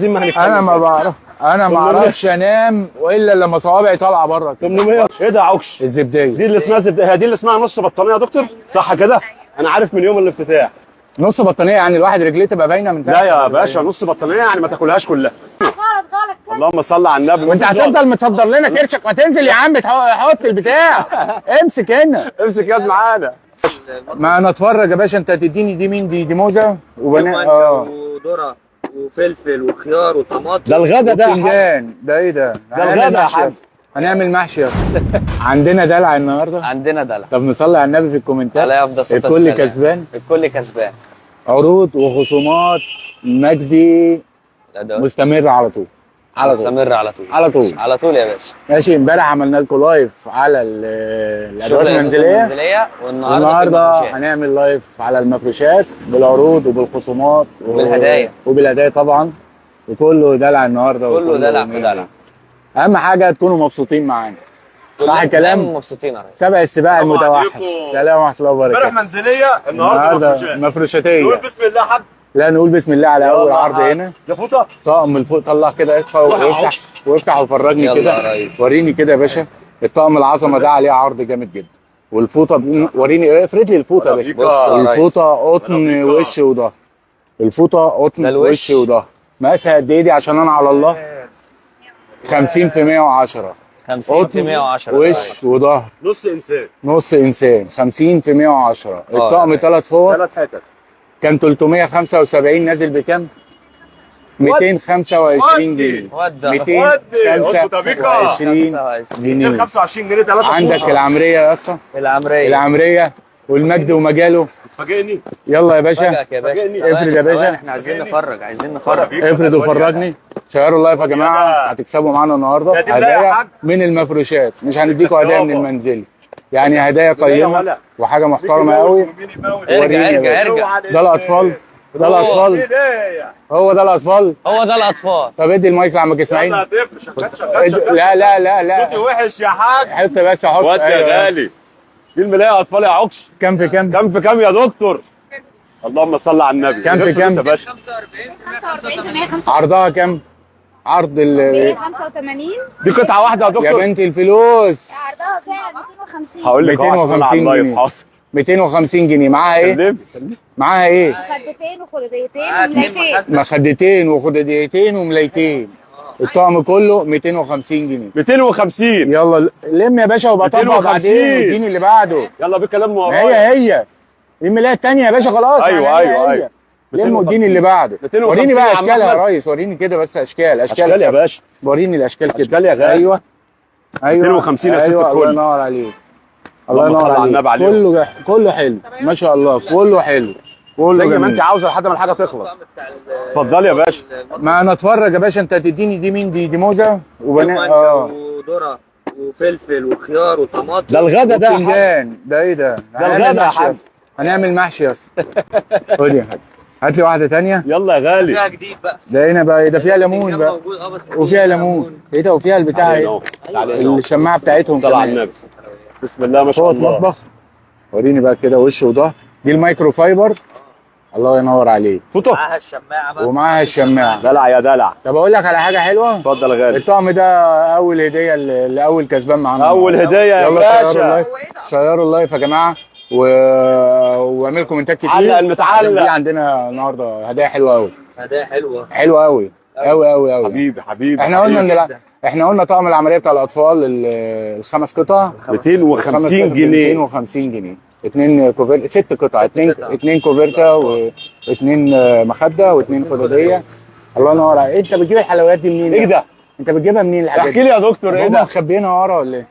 انا ما بعرفش انام والا لما صوابعي طالعه بره. 800. ايه ده يا عكش؟ الزبديه دي اللي اسمها زبديه، هي دي اللي اسمها نص بطانيه يا دكتور، صح كده؟ انا عارف من يوم الافتتاح. نص بطانيه يعني الواحد رجليه تبقى باينه من تحت؟ لا يا باشا، نص بطانيه يعني ما تاكلهاش كلها. اللهم صل على النبي. وانت هتفضل متصدر لنا كرشك؟ ما تنزل يا عم حط البتاع. امسك هنا، امسك يد معانا. ما انا اتفرج يا باشا. انت هتديني دي مين؟ دي موزه وذره وفلفل وخيار وطماطم. ده الغدا ده وبتنجان. ده ايه ده؟ ده الغدا يا حاج. هنعمل محشي يا اسطى. عندنا دلع النهارده. عندنا دلع. طب نصلي على النبي في الكومنتات. على افضل صوت الكل كسبان. الكل كسبان. عروض وخصومات مجدي مستمر على طول. مستمر على طول. على طول على طول يا باشا. ماشي. امبارح عملنا لكم لايف على الادوات المنزليه، والنهارده هنعمل لايف على المفروشات بالعروض وبالخصومات وبالهدايا طبعا. وكله دلع النهارده، كله دلع في دلع. اهم حاجه تكونوا مبسوطين معانا. صح الكلام؟ مبسوطين يا ريس. سبق السباق المتوحش. سلام ورحمه الله وبركاته. امبارح منزليه، النهارده مفروشاتيه. نقول بسم الله حد. لا نقول بسم الله على اول عرض هنا. يا فوطه طقم الفوق. طلع كده اصحى وافتح وفرجني كده. وريني كده يا باشا. الطقم العظمه ده عليه عرض جامد جدا. والفوطه وريني، افرد لي الفوطه يا باشا. الفوطه قطن وش وظهر. الفوطه قطن وش وظهر. مقاسها قد ايه دي عشان انا على الله؟ 50 في 110. 50 في 110 وش وظهر. نص انسان 50 في 110. الطقم 3 فوط. 3 حتت. كان 375 نازل بكام؟ 225 جنيه. 225 جنيه. 225 جنيه 3 عندك العمريه يا اسطى. العمريه والمجد ومجاله. تفاجئني. يلا يا باشا. يا باشا افرد يا باشا. احنا عايزين نفرج. افرد وفرجني. شيروا اللايف يا جماعه. هتكسبوا معانا النهارده هدايا من المفروشات. مش هنديكوا هدايا من المنزلي، يعني هدايا قيمه وحاجه محترمه قوي. ارجع. ده الاطفال. هو ده الاطفال. طب ادي المايك لعمك اسماعيل. لا صوتي وحش يا حاج. حط بس حط. واد يا غالي. دي الملايه اطفال يا عكش. كام في كام يا دكتور؟ اللهم صل على النبي. كام في كام؟ 45%. عرضها كام؟ عرض 185. دي قطعه واحده يا دكتور. يا بنت الفلوس. عرضها كام؟ 250. هقول لك 250 جنيه. 250 جنيه. معاها ايه؟ مخدتين وخداديتين وملايتين. مخدتين وخداديتين وملايتين. الطقم كله 250 جنيه. 250. يلا لم يا باشا وبقى طبق بعدين واديني اللي بعده. يلا بالكلام ورايا. هي دي الملايه الثانيه يا باشا خلاص. ايوه. لم واديني اللي بعده. وريني بقى اشكالها يا ريس. وريني كده بس اشكال يا باشا. وريني الاشكال كده. اشكال يا غالي. ايوه 250 يا ست الكل. الله ينور عليك. الله ينور عليك. كله حلو ما شاء الله. كله حلو. زي ما انت عاوز لحد ما الحاجه تخلص. اتفضل يا باشا. ما انا اتفرج يا باشا. انت هتديني دي مين؟ دي موزه وذره وفلفل وخيار وطماطم. ده الغدا ده. وبتنجان. ده ايه ده؟ ده الغدا يا حاج. هنعمل محشي يا اسطى. خد يا حاج. هات لي واحده ثانيه. يلا يا غالي. فيها جديد بقى. ده هنا بقى. ده فيها ليمون بقى. وفيها ليمون. ايه ده؟ وفيها البتاع ايه؟ الشماعه بتاعتهم. صل على النبي. بسم الله ما شاء الله. مطبخ. وريني بقى كده وش وظهر. دي المايكرو فايبر. الله ينور عليك. فوطه. معاها الشماعه بقى. ومعاها الشماعه. دلع يا دلع. طب اقول لك على حاجه حلوه. اتفضل يا غالي. الطقم ده اول هديه لاول كسبان معانا. اول هديه يا باشا. شيروا اللايف يا جماعه واعملوا كومنتات كتير. علق المتعلق. دي عندنا النهارده هدايا حلوه قوي. هدايا حلوه قوي. حبيبي. احنا قلنا طقم العمليه بتاع الاطفال الخمس قطع 250 جنيه. 250 جنيه. 2 كوفرتا. 6 قطع. 2 كوفرتا و2 مخده و2 خداديه. الله ينور عليك. انت بتجيب الحلويات دي منين؟ ايه ده؟ انت بتجيبها منين الحاجات دي؟ احكي لي يا دكتور. ايه ده؟ مخبيينها ورا ولا ايه؟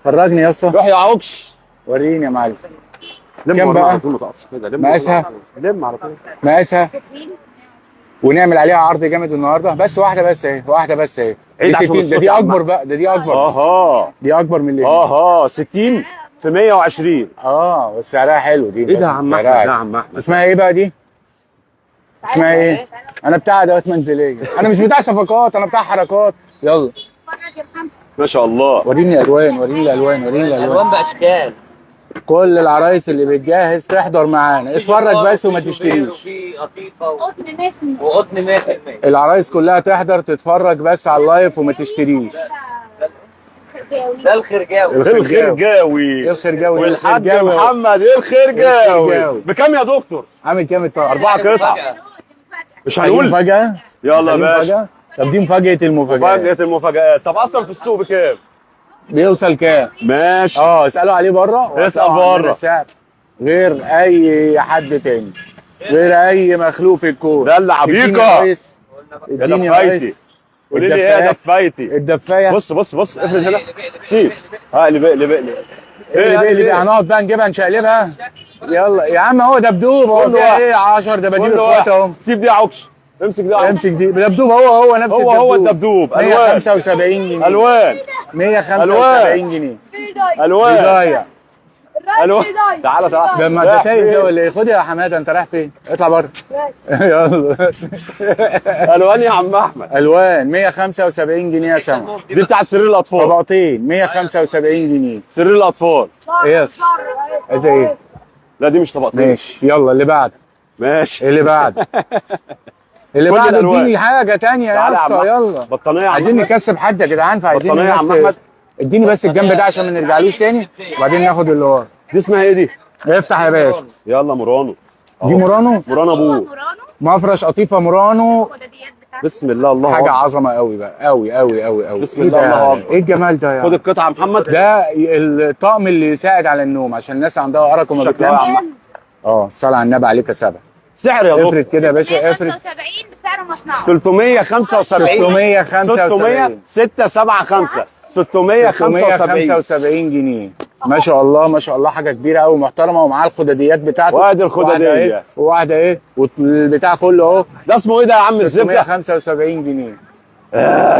فرجني يا اسطى. روح يا عكش. وريني يا معلم. كام بقى؟ مقاسها. لم على طول. مقاسها. ونعمل عليها عرض جامد النهارده. بس واحده بس اهي. ده دي اكبر بقى. دي اكبر. دي اكبر من اللي 60 في 120. بس سعرها حلو دي. ايه ده يا عم احمد؟ اسمها ايه بقى دي؟ اسمها ايه؟ انا بتاع ادوات منزليه. انا مش بتاع صفقات، انا بتاع حركات. يلا ما شاء الله. وريني الالوان. الوان باشكال. كل العرايس اللي بتجهز تحضر معانا، اتفرج بس وما تشتريش. في قطيفه قطن مفن. وقطن 100%. العرايس كلها تحضر تتفرج بس على اللايف وما تشتريش. ده الخرجاوي. الخرجاوي الخرجاوي والحاج الخرجاوي. محمد الخرجاوي. الخرجاوي. بكام يا دكتور؟ عامل كام الطقم؟ 4 قطع. مش هنقول مفاجأة؟ يلا يا باشا. مفاجأة؟ طب دي مفاجأة المفاجآت. مفاجأة المفاجآت. طب اصلا في السوق بكام؟ بيوصل كام؟ ماشي. اسألوا عليه بره. اسأل بره. السعر غير أي حد تاني، غير أي مخلوق في الكون. ده اللي عبيقة. يا دفايتي. قولي لي ايه يا دفايتي؟ الدفاية. بص افرد هنا. سيب. اللي بقلي اللي بقى هنقعد بقى نجيبها نشقلبها. يلا يا عم، هو دبدوب، هو فيها ايه 10 دباديب اخوات اهم. سيب دي يا عكش. امسك ده. امسك دي دبدوب، هو نفس الدبدوب. هو الدبدوب. الوان 175 جنيه. الوان 175 جنيه. الوان ضايع. الوان. تعالى ده ما انت تايه ده ولا ايه؟ خد يا حماده، انت رايح فين؟ اطلع بره. يلا. الوان يا عم احمد. الوان 175 جنيه يا سما. دي بتاع سرير الاطفال. طبقتين 175 جنيه. سرير الاطفال. ايه يا اسطى؟ عايز ايه؟ لا دي مش طبقتين. ماشي، يلا اللي بعد. ماشي. اللي بعد. اللي كل بعد الألوان. اديني حاجه تانية يا اسطى، يلا. بطانيه يا عم عايزين أحمد. نكسب حد يا جدعان، فعايزين بطانية يا عم أحمد. اديني بس الجنب ده عشان ما نرجعلوش تاني، وبعدين ناخد اللي ورا. دي اسمها ايه دي؟ افتح يا باشا. يلا مورانو. دي مورانو. مورانو ابوه. مورانو. مفرش قطيفه مورانو. الخداديات بتاعته. بسم الله الله حاجه أكبر. عظمه قوي بقى، قوي. بسم إيه الله ده؟ الله أكبر. ايه الجمال ده يا خد القطعه يا محمد. ده الطقم اللي يساعد على النوم عشان الناس عندها ارق وما شكلها بتنامش. يا عم. الصلاه على النبي عليك يا سبع. سعر يا دكتور. افرد كده يا باشا، افرد. 175 بسعر مصنعه. 375 675 675 675 675 جنيه. ما شاء الله ما شاء الله، حاجه كبيره قوي محترمه، ومعاه الخداديات بتاعته. وادي الخداديه. وواحده ايه والبتاع كله اهو. ده اسمه ايه ده يا عم الزبده؟ 675 جنيه.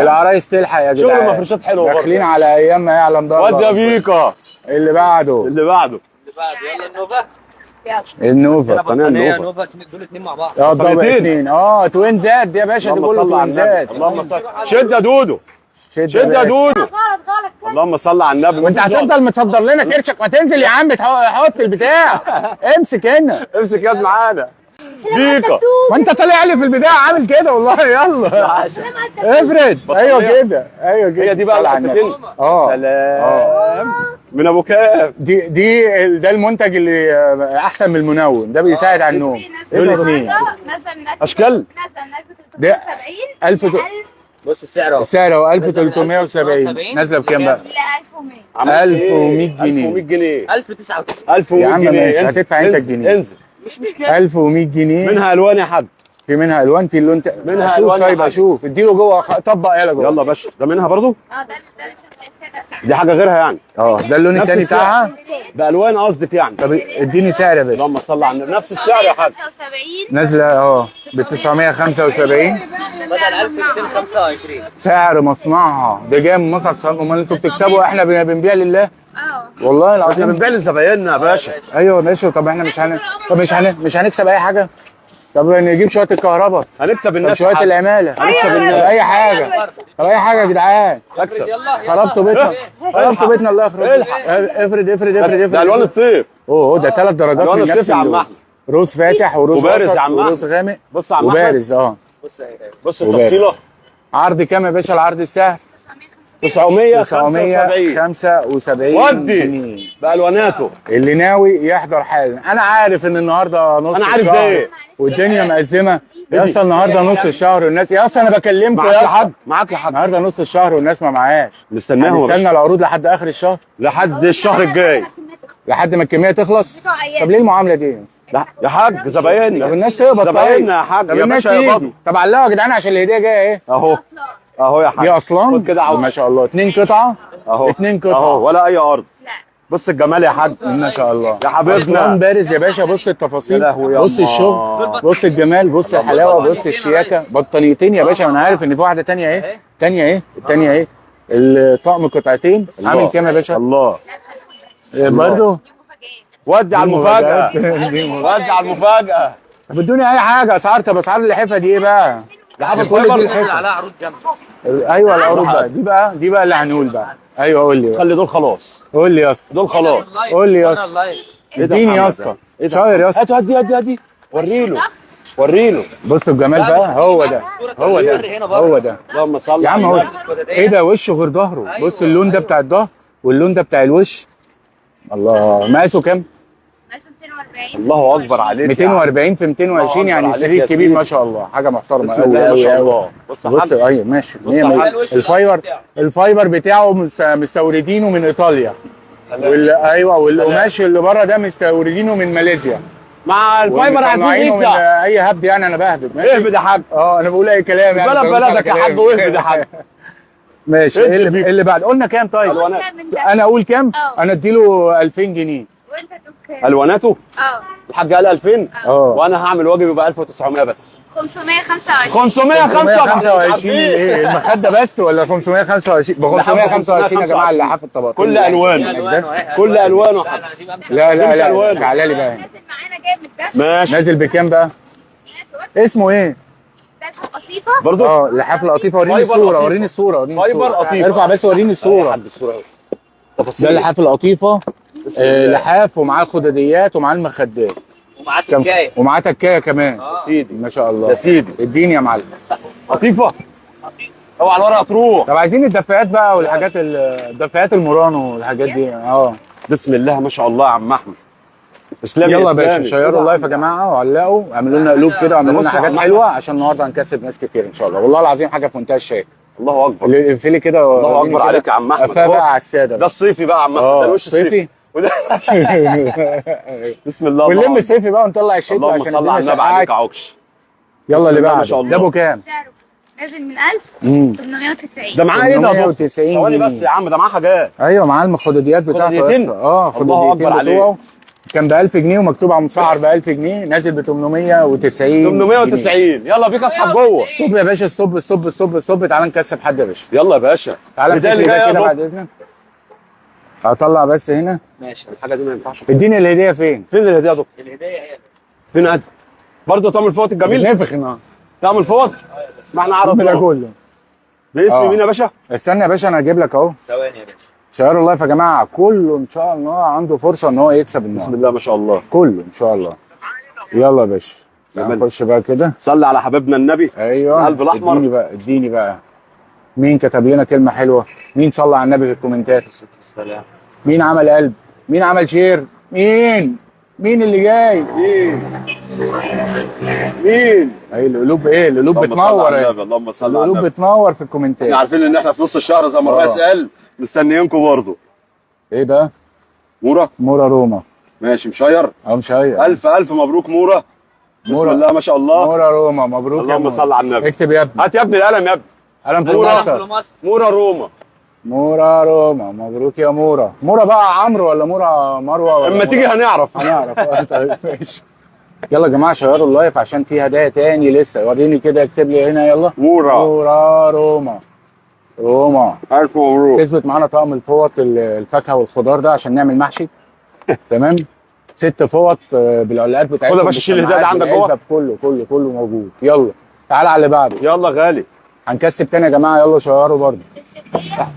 العرايس تلحق يا جدعان. شغل مفروشات حلوه برضه. داخلين على ايام ما يعلم ده. وادي يا بيكا. اللي بعده. اللي بعده. يلا النوفا. النوفا. بطانيه نوفا دول اتنين مع بعض. الضبع اتنين. توينزات دي يا باشا، دي اللهم كله صل على النبي. توينزات. اللهم صل. شد يا دودو. شد يا دودو. غلط اللهم صل على النبي. وانت هتفضل متصدر لنا كرشك، ما تنزل يا عم حط البتاع. امسك هنا. امسك يد معانا. بيكا. وانت طالع لي في البدايه عامل كده والله. يلا افرد. ايوه كده. هي دي بقى صل على النبي. الحتتين. سلام. من ابو كام. ده المنتج اللي احسن من المنوم، ده بيساعد على النوم. دول الاثنين اشكال. نازله من 1370 بص السعر اهو. السعر هو 1370. نازله بكام بقى؟ ل 1100. 1100 جنيه. 1100 جنيه. 1099. 1100 يا عم جنيه. ماشي، هتدفع انت الجنيه. انزل. مش مشكله. 1100 جنيه. منها الوان يا حاج. في منها الوان، في اللون منها اشوف. ألوان يا طيب حاج. اشوف، اديله جوه طبق يلا جوه. يلا يا باشا. ده منها برضو. ده اللي شغال الساده بتاعته. دي حاجه غيرها يعني. ده اللون نفس الثاني السعر. بتاعها. بالوان قصدك يعني. طب اديني سعر يا باشا. اللهم صل على النبي. نفس السعر يا حاج. 975 نازله ب 975. بدل 1225. سعر مصنعها ده جاي من مصنع اتصال. امال انتوا بتكسبوا، احنا بنبيع لله والله احنا العظيم. بنبيع لزبايننا يا باشا. ايوه ماشي. طب احنا مش هنكسب اي حاجه. طب نجيب شويه الكهرباء، هنكسب طب الناس. شويه العماله، هنكسب طب الناس. اي حاجه. طب اي حاجه يا جدعان. اكسب. خربتوا بيتنا. خربتوا بيتنا. الله يخرب. افرد. ده الوان الطيف. ده 3 درجات الوان من الطيف نفس يا عم اللون. احمد. روز فاتح وروز وبارز وسط يا عم وروز أحمد. غامق. بص يا عم احمد. وبارز. بص اهي. بص التفصيله. عرض كام يا باشا؟ العرض السعر 975. 975 ودي جنيه. بالواناته. اللي ناوي يحضر حالا. انا عارف ان النهارده نص أنا عارف الشهر ده إيه؟ والدنيا مأزمه يا اسطى. النهارده نص الشهر والناس يا اسطى، انا بكلمكم معاك يا يا اسطى. حاج. معاك يا حاج. النهارده نص الشهر والناس ما معاش. نستناهم يا نستنى باشا. العروض لحد اخر الشهر، لحد الشهر الجاي. لحد ما الكميه تخلص. طب ليه المعامله دي؟ لا يا حاج زبايننا. طب الناس تقبض. طيب زبايننا يا حاج. طب يا الناس باشا تيجي. يقبضوا. طب علقوا يا جدعان عشان الهديه جايه ايه؟ اهو اهو يا حاج. دي اصلا خد كده عوض. ما شاء الله 2 قطعه. اهو 2 قطعه اهو ولا اي ارض. بص الجمال يا حاج. ما شاء الله يا حبيبنا. أصلاً بارز يا باشا. بص التفاصيل، يا لهوي يا بص الله. الشغل، بص الجمال، بص الحلاوه، بص الشياكه. بطانيتين يا باشا. انا عارف ان في واحده تانية اهي. التانية اهي. الطقم قطعتين عامل كام يا باشا؟ الله. برضه ودي على المفاجأة. دي ودي على المفاجأة. طب ادوني اي حاجه اسعار. طب اسعار اللحافه دي ايه بقى؟ لحاف كل دي الفايبر نزل الحفر. عليها عروض جامده. ايوه العروض بقى دي بقى اللي هنقول بقى. ايوه قول لي بقى. خلي دول خلاص، قول لي يا اسطى. دول خلاص. قول لي يا اسطى. اللايف. إيه ده اديني يا محمد اسطى. ده؟ إيه ده؟ شاير يا اسطى. هاتوا هدي وريله وريله. بص الجمال لا، بقى. مش هو هتيجي ده معاك الصورة هو كده، ده هنا بره. هو ده اللهم صل يا عم. هو على ده. ايه ده وشه غير ظهره. بص اللون ده بتاع الظهر واللون ده بتاع الوش. الله. مقاسه كام؟ مقاسه 240. الله اكبر عليك. 240 في 220 الله يعني أكبر سرير عليك يا كبير سيدي. ما شاء الله. حاجه محترمه بسم قوي الله ما قوي شاء قوي. الله. بص يا بص حاج. ايوه ماشي بص يا 100 حاج. الفايبر. الفايبر بتاعه مستوردينه من ايطاليا. ايوه والقماش اللي بره ده مستوردينه من ماليزيا. مع الفايبر عايزين ومصنعينه من بيتزا. اي هبد يعني. انا بهبد ماشي. اهبد يا حاج. انا بقول اي كلام يعني. بلد بلدك يا حاج واهبد يا حاج. ماشي. ادي ايه بيك. اللي بعد قلنا كام طيب؟ ألوانات. من ده. انا اقول كام؟ اه. انا اديله 2000 جنيه. وانت تقول الواناته اه الحاج قال 2000 اه. وانا هعمل واجب يبقى 1900 بس. 525. 525 ايه المخده بس ولا 525 ب 525 يا جماعه اللحاف الطبقات كل الوانه كل الوانه يا حاج. لا لا مش لا ألوان. تعالى لي بقى هنا. نازل معانا جامد ده. ماشي نازل بكام بقى؟ اسمه ايه؟ ده القطيفه. برضو اللحاف القطيفه. وريني فايبر الصوره قطيفة. وريني الصوره وريني فايبر الصورة. قطيفة. ارفع بس وريني الصوره. الصوره ده تفاصيل اللحاف القطيفه. الله. لحاف ومعاه الخداديات ومعاه المخدات. ومعاه تكايه. ومعاه تكايه كمان. يا سيدي ما شاء الله. يا سيدي. اديني يا معلم. قطيفه اوعى الورقه تروح. طب عايزين الدفايات بقى والحاجات الدفايات المورانو والحاجات دي. بسم الله ما شاء الله يا عم احمد. اسلامي يلا يا باشا إسلامي. شيروا اللايف يا جماعه وعلقوا اعملوا لنا قلوب كده واعملوا لنا بص يا حاجات عم حلوه عشان النهارده هنكسب ناس كتير ان شاء الله. والله العظيم حاجه في منتهى الشيك. الله اكبر. اللي يقفلي كده. الله وريني اكبر كده. عليك يا عم احمد. قفاه أهو. بقى على الساده. ده الصيفي بقى يا عم احمد. ده الوش صيفي. الصيفي وده بسم الله ونلم الله الصيفي بقى ونطلع الشتاء اللهم عشان صل على الدنيا النبي عليك يا سقعت. عكش. يلا بسم اللي الله ما بعده شاء الله. ده ابو كام؟ سعره نازل من 1890. ده معاه ايه ده يا دكتور؟ 890 ثواني جنيه. بس يا عم ده معاه حاجات. ايوه معاه المخدوديات بتاعته يا خدوديتين؟ اسطى. الله خدوديتين أكبر عليك. بتوعه. كان ب 1000 جنيه ومكتوب على مسعر ب 1000 جنيه نازل ب 890 890 يلا بيك اسحب جوه. ستوب يا باشا. ستوب تعالى نكسب حد يا باشا. يلا يا باشا. تعالى الهدايا امسك اللي لي جايه ده يا كده دكتور. بعد اذنك. هطلع بس هنا. ماشي. الحاجه دي ما ينفعش. اديني الهديه فين؟ فين الهديه يا دكتور؟ الهديه هي فين قد؟ برضه تعمل فوط الجميل؟ بتنفخ النهارده. تعمل فوط؟ ما احنا ده عرفنا كله. باسم مين يا باشا؟ استنى يا باشا انا هجيب لك اهو. ثواني يا باشا. شيروا اللايف يا جماعه. كله ان شاء الله عنده فرصه ان هو يكسب النهارده. بسم الله ما شاء الله. كله ان شاء الله. يلا يا باشا. جميل. نخش بقى كده. صلي على حبيبنا النبي. ايوه القلب الأحمر. اديني بقى. مين كتب لنا كلمه حلوه؟ مين صلى على النبي في الكومنتات؟ السلام. مين عمل قلب؟ مين عمل شير؟ مين اللي جاي؟ مين؟ اي القلوب ايه؟ القلوب اللهم صل بتنور على ايه؟ النبي. اللهم صل على القلوب النبي. بتنور في الكومنتات. احنا عارفين ان احنا في نص الشهر زي ما الرئيس قال مستنيينكم برضه. ايه ده؟ مورا مورا روما. ماشي مشير. مش هي. الف مبروك مورا. بسم مورا. الله ما شاء الله. مورا روما مبروك. يا اللهم مورا. صل على النبي. اكتب يا ابني. هات يا ابني القلم يا ابني. قلم في مورا. المصر. مصر. مورا روما. مورا روما مبروك يا مورا. مورا بقى عمرو ولا مورا مروه ولا اما مورا؟ تيجي هنعرف. هنعرف. طيب ماشي. يلا يا جماعه شيروا اللايف عشان في هدايا تاني لسه. وريني كده اكتب لي هنا يلا. مورا. مورا روما. الف مبروك. تثبت معانا طقم الفوط الفاكهه والخضار ده عشان نعمل محشي. تمام. 6 فوط بالعلاقات بتاعتهم. خد يا باشا شيل الهدايا ده عندك جوه. كله موجود. يلا تعالى على اللي بعده. يلا غالي. هنكسب تاني يا جماعه. يلا شيروا برضه.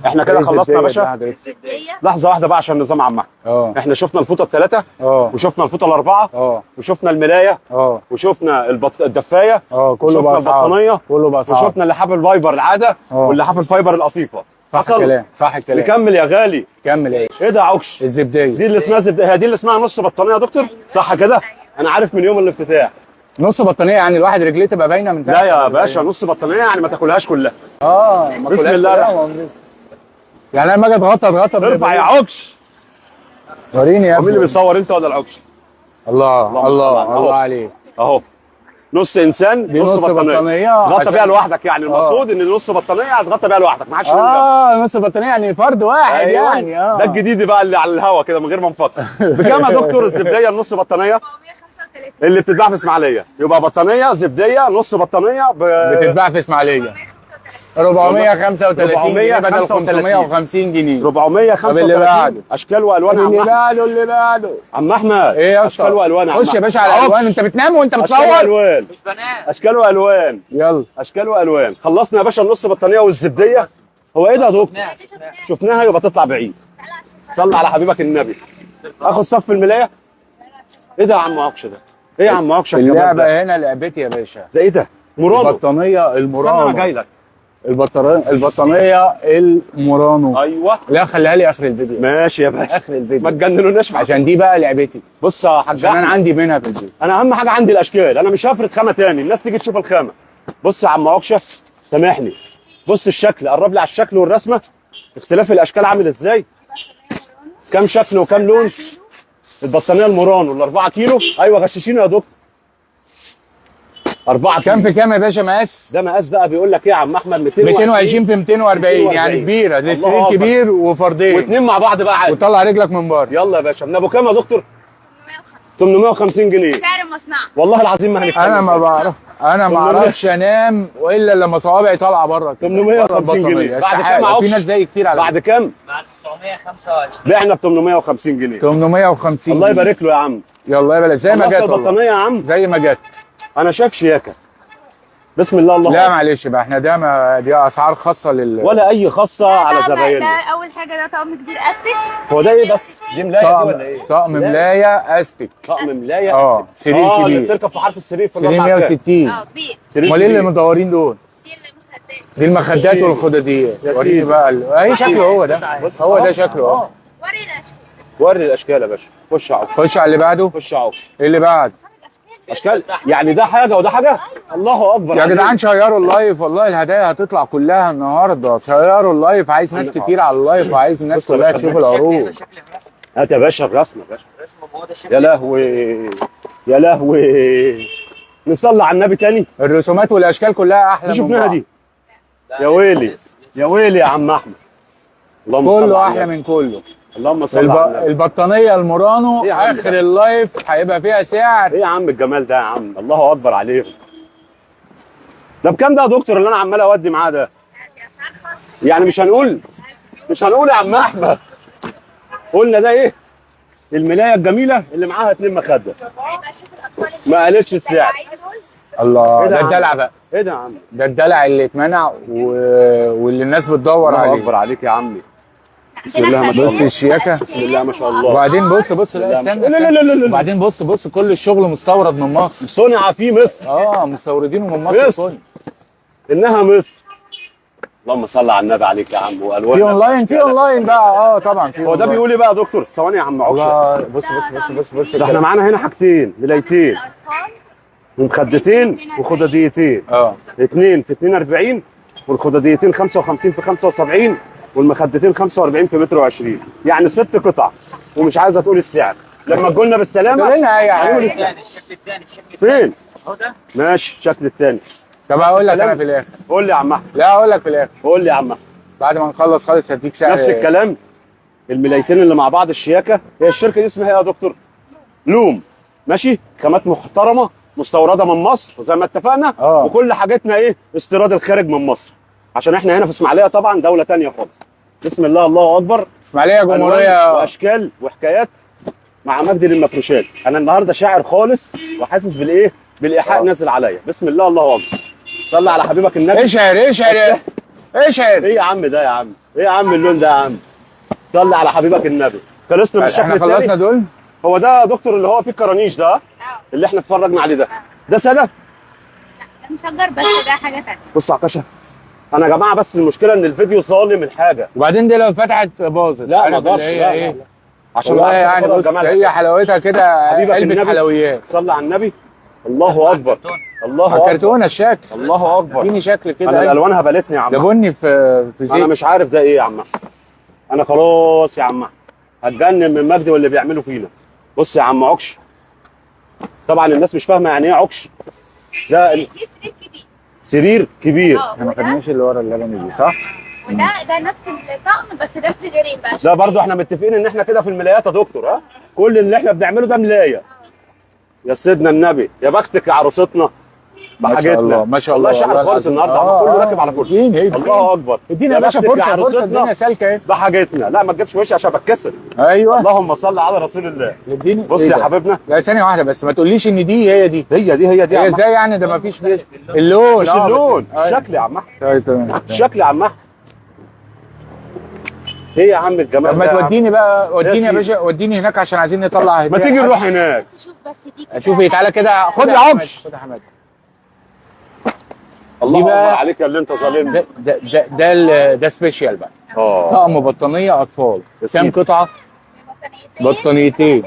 احنا كده خلصنا يا باشا. الزبديه. لحظه واحده بقى عشان النظام عم احمد. احنا شفنا الفوطه الثلاثه وشفنا الفوطه الاربعه وشفنا الملايه وشفنا الدفايه كله وشفنا بأسعار. البطانيه كله بأسعار. وشفنا اللحاف الفايبر العاده واللحاف الفايبر القطيفه. صح الكلام. صح الكلام. نكمل يا غالي. كمل ايه؟ ايه ده يا عكش؟ الزبديه. دي اللي اسمها زبديه. هي دي اللي اسمها نص بطانيه يا دكتور؟ صح كده؟ انا عارف من يوم الافتتاح. نص بطانيه يعني الواحد رجليه تبقى باينه من تحت. لا يا باشا نص بطانيه يعني ما تاكلهاش كلها. ما بسم كلهاش الله كلها. الرحمن. يعني انا لما اجي اتغطى ارفع يا عكش. وريني يا هو مين اللي ابني. بيصور انت ولا العكش؟ الله عليك. اهو نص انسان دي نص نص بطانيه بطانية تغطى عشان- بيها لوحدك يعني المقصود ان نص بطانيه هتغطى بيها لوحدك ما حدش ينام جنبك. نص بطانيه يعني فرد واحد أيوة. يعني ده الجديد بقى اللي على الهوا كده من غير ما نفكر. بكام يا دكتور الزبديه النص بطانيه 435. اللي بتتباع في اسماعيليه؟ يبقى بطانيه زبديه نص بطانيه بتتباع في اسماعيليه. 435 جنيه بدل 550 جنيه. 435 اشكال والوان. اللي بعده اللي بعده عم احمد. ايه يا اسطى؟ اشكال والوان. خش يا باشا على الالوان. انت بتنام وانت اشكال بتصور؟ والوان. مش بنات. اشكال والوان. يلا اشكال والوان. خلصنا يا باشا النص بطانيه والزبديه. هو ايه ده يا دكتور؟ شفناها يبقى تطلع بعيد. صلي على حبيبك النبي. اخد صف الملايه. ايه ده يا عم عكشه ده؟ ايه يا عم عكشه الجمال ده؟ اللعبه هنا لعبتي يا باشا. ده ايه ده؟ مرانو. البطانيه استنى المورانو. انا جاي لك. البطانيه المورانو. ايوه. لا خليها لي اخر الفيديو. ماشي يا باشا. اخر الفيديو ما تجننوناش معاك. عشان دي بقى لعبتي. بص يا حاج عشان انا أحمد. عندي منها في البيت. انا اهم حاجه عندي الاشكال، انا مش هفرد خامه تاني، الناس تيجي تشوف الخامه. بص يا عم عكشه سامحني. بص الشكل، قرب لي على الشكل والرسمه. اختلاف الاشكال عامل ازاي؟ كام شكل وكام لون؟ البطانيه المورانو ال 4 كيلو. ايوه غششيني يا دكتور. 4 كام كيلو. في كام يا باشا مقاس؟ ده مقاس بقى بيقول لك ايه يا عم احمد؟ 220 في 240 يعني كبيره. الله للسرير أكبر. كبير وفردين. واثنين مع بعض بقى عادي. وطلع رجلك من بره. يلا يا باشا. من ابو كام يا دكتور؟ 850 850 جنيه. سعر المصنع. والله العظيم ما هنتكلم. انا ما بعرف. انا ما اعرفش انام والا لما صوابعي طالعه بره. 850 جنيه. بعد كام يا في عكش؟ ناس زي كتير على بعد كام؟ بعد 925. بعنا ب 850 جنيه. 850. الله يبارك له يا عم. يلا يا بلد زي ما خلصت جت والله. البطانيه يا عم. زي ما جت. انا شايف شياكه. بسم الله الله لا أكبر. معلش بقى احنا ده ما دي اسعار خاصه ولا اي خاصه على ده زبايننا. اول حاجه ده طقم كبير استك. هو ده ايه بس؟ دي ملايه دي طقم ولا ايه؟ طقم ملايه استك. طقم ملايه اه، أستك. سرير كبير. اللي بتركب في حرف السرير في سرير الأربع كام؟ 160. كبير. سرير امال ايه اللي كبير. مدورين دول؟ دي اللي مخدات. دي المخدات سيدي. والخداديات. يا وريني سيدي. بقى اهي شكله هو ده. بص هو ده أهو. شكله اهو. وري الاشكال. وري الاشكال يا باشا. خش عوف. خش على اللي بعده. خش عوف. ايه اللي بعد؟ اشكال يعني ده حاجه وده حاجه. الله اكبر يا عليك. جدعان شيروا اللايف والله الهدايا هتطلع كلها النهارده. شيروا اللايف. عايز ناس كتير على اللايف وعايز الناس بص يا كلها باشا، تشوف شكل العروض. هنا شكل الرسم. هات يا باشا الرسمه يا باشا. رسم موضه شكل. يا لهوي يا لهوي. نصلي على النبي تاني. الرسومات والاشكال كلها احلى دي من شفناها بعض. دي. يا ويلي يا ويلي يا عم احمد. اللهم صل كله على احلى النبي. من كله. اللهم صل على النبي. البطانيه المورانو إيه يا عم اخر ده؟ اللايف هيبقى فيها سعر. ايه يا عم الجمال ده يا عم؟ الله اكبر عليهم. ده بكام ده يا دكتور اللي انا عمال اودي معاه ده؟ دي اسعار خاصه. يعني مش هنقول يا عم احمد. قلنا ده ايه؟ الملايه الجميله اللي معاها 2 مخده. هيبقى شوف الاطفال ما قالتش السعر. الله إيه ده ده يا عم؟ الدلع بقى. ايه ده يا عم؟ ده الدلع اللي اتمنع واللي الناس بتدور الله عليه. اكبر عليك يا عمي. بسم الله ما شاء الله. بص الشياكة. بسم الله ما شاء الله. وبعدين بص لا لا، استنى لا، لا، لا، لا، لا. وبعدين بص كل الشغل مستورد من مصر. صنع في مصر. مستوردينه من مصر مصر. كله. انها مصر. اللهم صل على النبي عليك يا عم. والوان في اونلاين بقى. طبعا في هو ده أونلاين. بيقول ايه بقى يا دكتور؟ ثواني يا عم عكشه. الله بص ده احنا معانا هنا حاجتين، ملايتين الاطفال. ومخدتين وخداديتين. 2 في 42 والخداديتين 55 في 75 والمخدتين 45 في متر و20. يعني 6 قطع. ومش عايزه تقول السعر. لما تقولنا بالسلامه قول لنا اي هنقول حاجه. السعر. الشكل الثاني الشكل فين؟ اهو ده. ماشي الشكل الثاني. طب هقول لك الكلام. انا في الاخر. قول لي يا عم احمد. لا هقول لك في الاخر قول لي يا عم احمد. بعد ما نخلص خالص هديك سعر. نفس الكلام. الملايتين اللي مع بعض الشياكه. هي الشركه دي اسمها ايه يا دكتور؟ لوم. ماشي. خامات محترمه مستورده من مصر زي ما اتفقنا. وكل حاجتنا ايه؟ استيراد الخارج من مصر. عشان احنا هنا في اسماعيليه طبعا دوله ثانيه خالص. بسم الله الله اكبر. اسماعيليه ألوان جمهوريه. واشكال وحكايات مع مجدي للمفروشات. انا النهارده شاعر خالص وحاسس بالايه؟ بالايحاء نازل عليا. بسم الله الله اكبر. صلي على حبيبك النبي. اشعر ايه يا عم ده يا عم؟ ايه يا عم اللون ده يا عم؟ صلي على حبيبك النبي. خلصنا من الشكل احنا التاني. خلصنا دول. هو ده يا دكتور اللي هو فيه الكرانيش ده اللي احنا اتفرجنا عليه ده ساده؟ ده مشجر بس ده حاجه ثانيه. بص يا كشا. انا يا جماعه بس المشكله ان الفيديو ظالم الحاجه. وبعدين دي لو فتحت باظت. لا عارف ما اللي اقدرش. هي لا ايه؟ لا. عشان والله لا يعني أعرف بص الجمال. هي حلاوتها كده حبيبك علبة النبي. حلويات. صلي على النبي. الله اكبر. الله اكبر. كرتونه الشكل. الله اكبر. اديني شكل كده. انا الالوان هبلتني يا عم. ده بني في انا زيت. مش عارف ده ايه يا عم. انا خلاص يا عم هتجنن من مجدي واللي بيعملوا فينا. بص يا عم عكش. طبعا الناس مش فاهمه يعني ايه عكش. ده دي سرير كبير. سرير كبير. احنا ما خدناش اللي ورا اللبن دي صح؟ وده نفس الطقم بس ده سريرين بقى. ده برضو احنا متفقين ان احنا كده في الملايات يا دكتور. ها كل اللي احنا بنعمله ده ملايه. يا سيدنا النبي يا بختك يا عروستنا ما شاء الله ما شاء الله والله شعر خالص النهارده كله راكب على كرسي. الله اكبر. ادينا يا باشا فرصه الدنيا سالكه اهي. ده حاجتنا. لا ما تجيبش وشي عشان بتكسر. ايوه اللهم صل على رسول الله. اديني بص يا حبيبنا. لا ثانيه واحده بس، ما تقوليش ان دي هي دي. هي دي هي ازاي يعني؟ ده ما فيش اللون. مش اللون، الشكل يا عم احمد. تمام الشكل يا عم احمد. ايه يا عم الجمال طب ما توديني بقى، وديني يا باشا، وديني هناك عشان عايزين نطلع هديه. ما تيجي نروح هناك. شوف بس دي اشوف ايه. تعالى كده خد يا عمش. خد يا حماد. الله اكبر عليك يا اللي انت ظالمني. ده سبيشال بقى. طقم بطانيه اطفال. كام قطعه؟ بطانيتين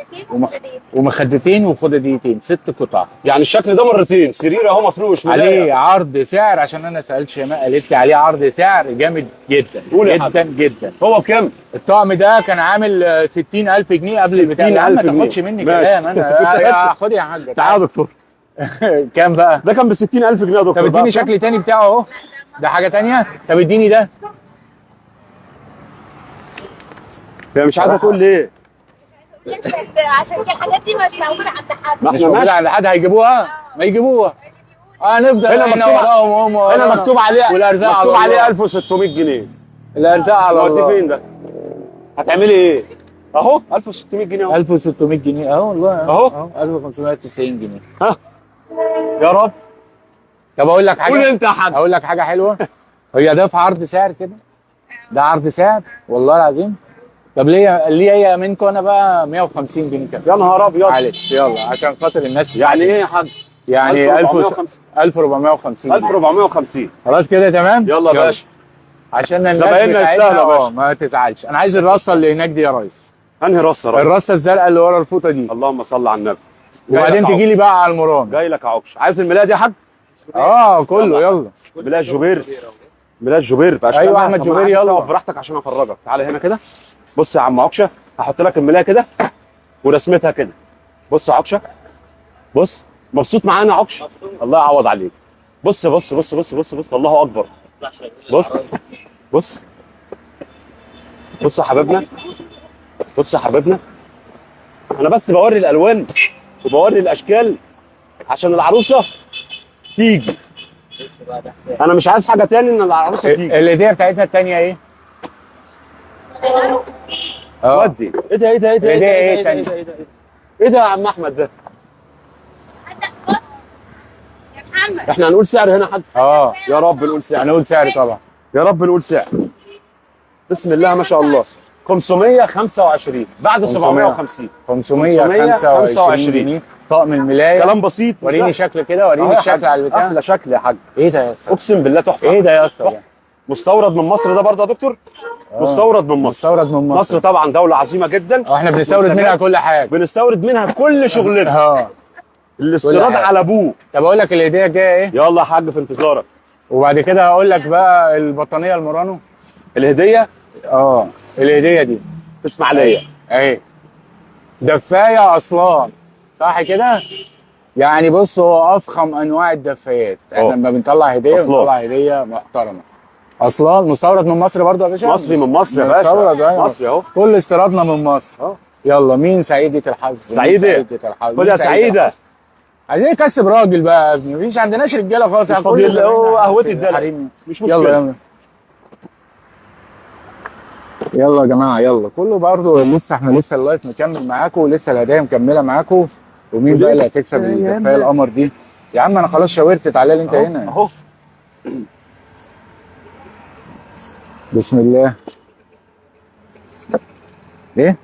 ومخدتين وخدديتين، 6 قطع. يعني الشكل ده مرتين، سرير اهو مفروش عليه عرض سعر، عشان انا سالت شيماء قالت لي عليه عرض سعر جامد جدا جدا جدا. هو بكام؟ الطقم ده كان عامل 60,000 جنيه قبل البتاع. لا ما تاخدش مني كلام انا. خد يا حاج. تعالى يا دكتور. كام بقى؟ ده كان ب 60,000 جنيه يا دكتور. طب اديني شكل تاني بتاعه اهو. ده حاجه تانيه. طب اديني ده. هي مش عايزه تقول ليه؟ عشان الحاجات دي مش موجوده عند حد. مش موجوده عند حد. هيجيبوها؟ ما يجيبوها. هنفضل هنا وراهم. هنا مكتوب عليه والارزاق على الله. مكتوب عليه 1600 جنيه. الارزاق على الله. ودي فين ده؟ هتعملي ايه؟ اهو 1600 جنيه اهو. 1600 جنيه اهو والله. اهو 1590 جنيه. ها يا رب. طب اقول لك حاجه. قول انت يا حاج. اقول لك حاجه حلوه. هي ده في عرض سعر كده. ده عرض سعر والله العظيم. طب ليه هي منكم انا بقى 150 جنيه كده. يا نهار ابيض. معلش يلا عشان خاطر الناس. يعني ايه يا حاج؟ يعني 1450. 1450. خلاص كده تمام. يلا يا باشا. عشان الناس زبايننا يستاهلوا يا باشا. ما تزعلش. انا عايز الرصه اللي هناك دي يا ريس. انهي رصه يا ريس؟ الرصه الزرقاء اللي ورا الفوطه دي. اللهم صل على النبي. وبعدين تجي لي بقى على المرام. جاي لك يا عكش. عايز الملايه دي يا حاج؟ كله يلا. ملايه جوبير. ملايه جوبير بقى. ايوه احمد جوبير يلا. براحتك عشان افرجك. تعالى هنا كده. بص يا عم عكشه، هحط لك الملايه كده ورسمتها كده. بص يا عكشه. بص مبسوط معانا يا عكش؟ الله يعوض عليك. بص بص بص بص بص بص الله اكبر. بص بص بص يا حبيبنا. بص يا حبيبنا. انا بس بوري الالوان وبوري الاشكال عشان العروسه تيجي. انا مش عايز حاجه تاني ان العروسه تيجي. الهديه بتاعتنا الثانيه ايه؟ ودي ايه ده ايه ده يا عم احمد ده؟ بص يا محمد. احنا هنقول سعر هنا حد؟ يا رب نقول سعر. هنقول سعر طبعا. يا رب نقول سعر. بسم الله ما شاء الله. 525 بعد 750. 525 جنيه طقم الملايه. كلام بسيط. وريني شكل كده. وريني الشكل على البتاع. احلى شكل يا حاج. ايه ده يا اسطى؟ اقسم بالله تحفه. ايه ده يا اسطى؟ مستورد من مصر ده برضه يا دكتور؟ مستورد من مصر. مستورد من مصر. مصر طبعا دوله عظيمه جدا. احنا بنستورد منها كل حاجه. بنستورد منها كل شغلنا. الاستيراد على ابوه. طب اقول لك الهديه الجايه ايه؟ يلا يا حاج في انتظارك. وبعد كده هقول لك بقى البطانيه المورانو. الهديه؟ الهديه دي في اسماعيليه اهي. دفايه اصلان صح كده؟ يعني بص هو افخم انواع الدفايات. احنا لما بنطلع هديه بنطلع هديه محترمه. اصلان مستورد من مصر برضه يا باشا. مصري من مصر يا باشا. مستورد مصري اهو. كل استيرادنا من مصر. يلا مين سعيده الحظ؟ سعيده. خد يا سعيده. عايزين نكسب راجل بقى يا ابني. مفيش عندناش رجاله خالص. مش فاضي الا هو قهوتي الدلع. مش مشكله. يلا يا جماعه يلا. كله برضه لسه احنا لسه اللايف مكمل معاكم ولسه الهدايا مكمله معاكم. ومين بقى اللي هتكسب الدفايه القمر دي؟ يا عم انا خلاص شاورت. تعالى لي انت هنا اهو. بسم الله. ايه؟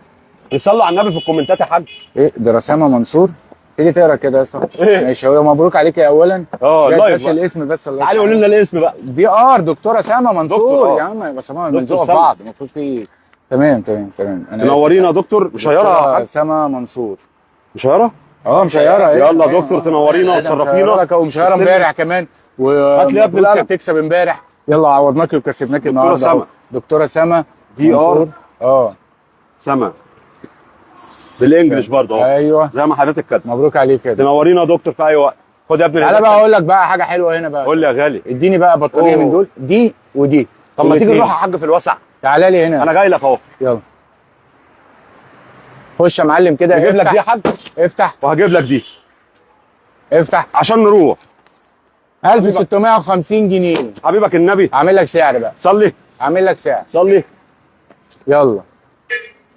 يصلوا على النبي في الكومنتات يا حاج. ايه ده؟ رسامه منصور. تيجي تقرا كده يا اسطى. ماشي. مبروك عليك يا اولا. اللايف بس الاسم بس. الله تعالى قول لنا الاسم بقى. دي دكتوره سامه منصور. يا عم بس ما بنزوق في بعض. المفروض في تمام. تنورينا يا دكتور. مشيره يا حاج. سامه منصور. مشيره؟ مشيره. يلا يا دكتور تنورينا وتشرفينا. ومشيره امبارح كمان. هات لي يا ابن القلم. تكسب امبارح. يلا عوضناكي وكسبناكي النهارده. دكتوره سامه DR. سما بالانجلش برضه اهو. ايوه زي ما حضرتك كده. مبروك عليك كده. تنورينا يا دكتور في اي وقت. خد يا ابني. تعالى بقى اقول لك بقى حاجه حلوه هنا بقى. قول لي يا غالي. اديني بقى بطاريه من دول. دي ودي. طب ما تيجي نروح يا حاج في الوسع. تعالى لي هنا. انا جاي لك اهو. يلا خش يا معلم كده. هجيب لك دي يا حاج. افتح. وهجيب لك دي. افتح عشان نروح. 1650 جنيه. حبيبك النبي. عامل لك سعر بقى، صلي عامل لك سعر. صلي. يلا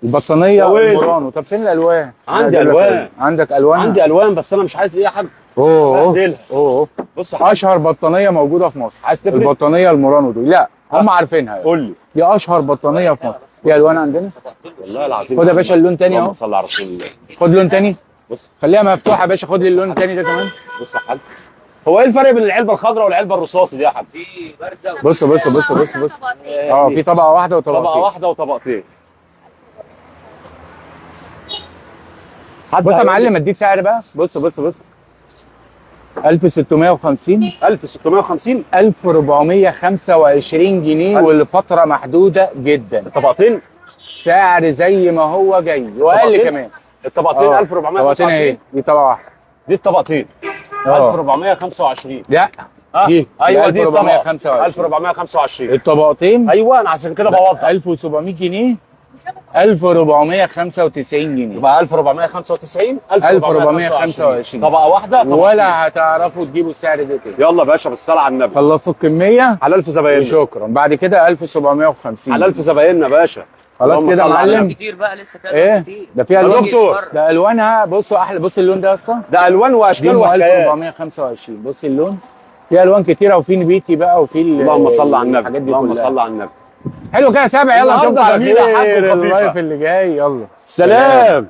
البطانيه وين؟ المورانو. طب فين الالوان؟ عندي أنا هجيب لك ألوان. عندك الوان؟ عندي الوان بس انا مش عايز ايه يا حاج. اوه بهدلها. اوه. بص يا حاج، اشهر بطانيه موجوده في مصر. عايز تفرق؟ البطانيه المورانو دي، لا هم عارفينها يعني. قول لي. دي اشهر بطانيه في مصر. في الوان عندنا. والله العظيم. خد يا باشا اللون تاني اهو. اللهم صل على رسول الله. خد لون تاني. بص خليها مفتوحه يا باشا. خد لي اللون التاني ده كمان. بص يا حاج، هو ايه الفرق بين العلبه الخضراء والعلبه الرصاصي دي يا حاج؟ في بارزه بص بص بص بص بص. طبقتين. اه في طبقه واحده وطبقتين. طبقه واحده وطبقتين. بص يا معلم اديك سعر بقى. بص بص بص. 1650 1650 1425 جنيه ولفتره محدوده جدا. الطبقتين. سعر زي ما هو جاي واقل طبقتين؟ كمان. الطبقتين طبقتين اهي. 1425. دي طبقه واحده. دي الطبقتين 1425. لا دي ايوه دي الطبقه 1425. 1425. الطبقتين ايوه انا عشان كده بوضح. 1700 جنيه 1495 جنيه. يبقى 1495 1425 طبقه واحده طبقتين. ولا هتعرفوا تجيبوا السعر ده تاني. يلا يا باشا بالصلاه على النبي. خلصوا الكميه حلال في زبايننا. وشكرا. بعد كده 1750 حلال في زبايننا يا باشا. خلاص اللهم كده يا صل على معلم. النبي. كتير بقى لسه فيها ايه كتير. ده فيها يا الوان. دكتور. ده الوانها بصوا احلى. بص اللون ده يا اسطى. ده الوان دي واشكال ام وحكايات. 1425. بص اللون فيها الوان كتيره وفي نبيتي بقى وفي اللهم صل على النبي. الحاجات دي اللهم كلها. صل على النبي. حلو كده سابع. يلا النهارده نشوفكم على جميلة يا حاج خير وخفيفة. اللايف اللي جاي. يلا سلام.